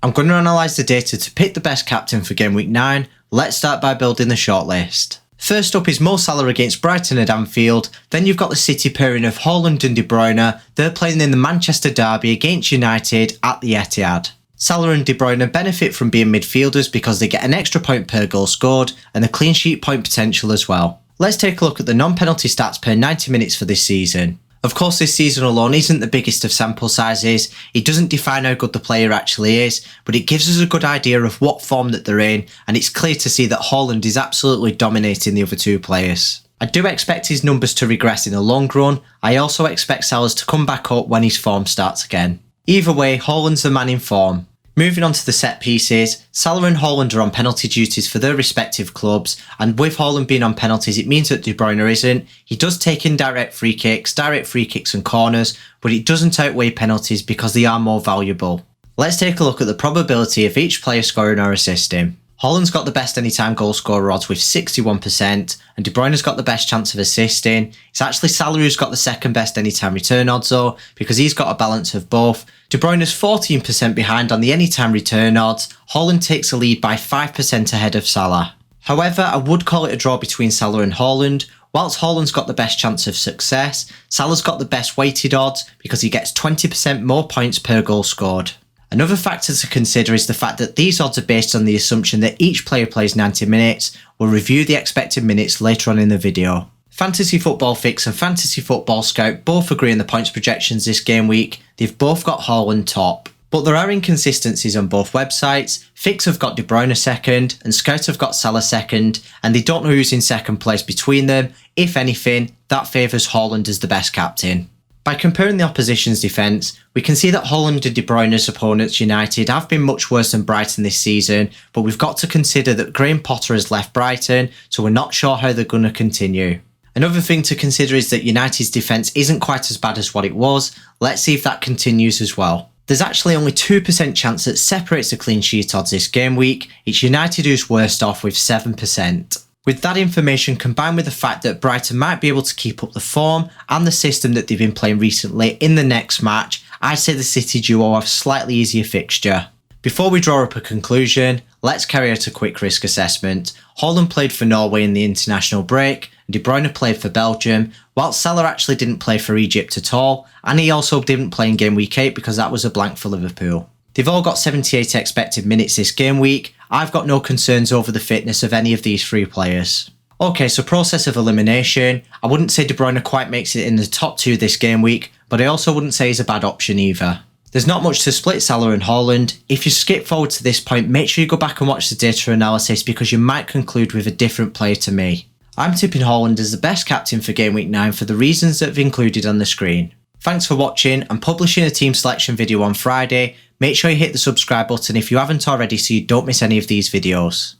I'm going to analyse the data to pick the best captain for Game Week 9. Let's start by building the shortlist. First up is Mo Salah against Brighton at Anfield. Then you've got the City pairing of Haaland and De Bruyne. They're playing in the Manchester derby against United at the Etihad. Salah and De Bruyne benefit from being midfielders because they get an extra point per goal scored and a clean sheet point potential as well. Let's take a look at the non-penalty stats per 90 minutes for this season. Of course, this season alone isn't the biggest of sample sizes. It doesn't define how good the player actually is, but it gives us a good idea of what form that they're in, and it's clear to see that Haaland is absolutely dominating the other two players. I do expect his numbers to regress in the long run. I also expect Salah's to come back up when his form starts again. Either way, Haaland's the man in form. Moving on to the set pieces, Salah and Haaland are on penalty duties for their respective clubs, and with Haaland being on penalties, it means that De Bruyne isn't. He does take in direct free kicks and corners, but it doesn't outweigh penalties because they are more valuable. Let's take a look at the probability of each player scoring or assisting. Haaland's got the best anytime goal scorer odds with 61%, and De Bruyne's got the best chance of assisting. It's actually Salah who's got the second best anytime return odds though, because he's got a balance of both. De Bruyne's 14% behind on the anytime return odds. Haaland takes the lead by 5% ahead of Salah. However, I would call it a draw between Salah and Haaland. Whilst Haaland's got the best chance of success, Salah's got the best weighted odds because he gets 20% more points per goal scored. Another factor to consider is the fact that these odds are based on the assumption that each player plays 90 minutes. We'll review the expected minutes later on in the video. Fantasy Football Fix and Fantasy Football Scout both agree on the points projections this game week. They've both got Haaland top. But there are inconsistencies on both websites. Fix have got De Bruyne second and Scout have got Salah second, and they don't know who's in second place between them. If anything, that favours Haaland as the best captain. By comparing the opposition's defence, we can see that Haaland and De Bruyne's opponents United have been much worse than Brighton this season, but we've got to consider that Graham Potter has left Brighton, so we're not sure how they're going to continue. Another thing to consider is that United's defence isn't quite as bad as what it was. Let's see if that continues as well. There's actually only 2% chance that separates the clean sheet odds this game week. It's United who's worst off with 7%. With that information combined with the fact that Brighton might be able to keep up the form and the system that they've been playing recently in the next match, I'd say the City duo have a slightly easier fixture. Before we draw up a conclusion, let's carry out a quick risk assessment. Haaland played for Norway in the international break, and De Bruyne played for Belgium, whilst Salah actually didn't play for Egypt at all, and he also didn't play in Game Week 8 because that was a blank for Liverpool. They've all got 78 expected minutes this game week. I've got no concerns over the fitness of any of these three players. Okay, so process of elimination. I wouldn't say De Bruyne quite makes it in the top two this game week, but I also wouldn't say he's a bad option either. There's not much to split Salah and Haaland. If you skip forward to this point, make sure you go back and watch the data analysis because you might conclude with a different player to me. I'm tipping Haaland as the best captain for Game Week 9 for the reasons that I've included on the screen. Thanks for watching. I'm publishing a team selection video on Friday. Make sure you hit the subscribe button if you haven't already so you don't miss any of these videos.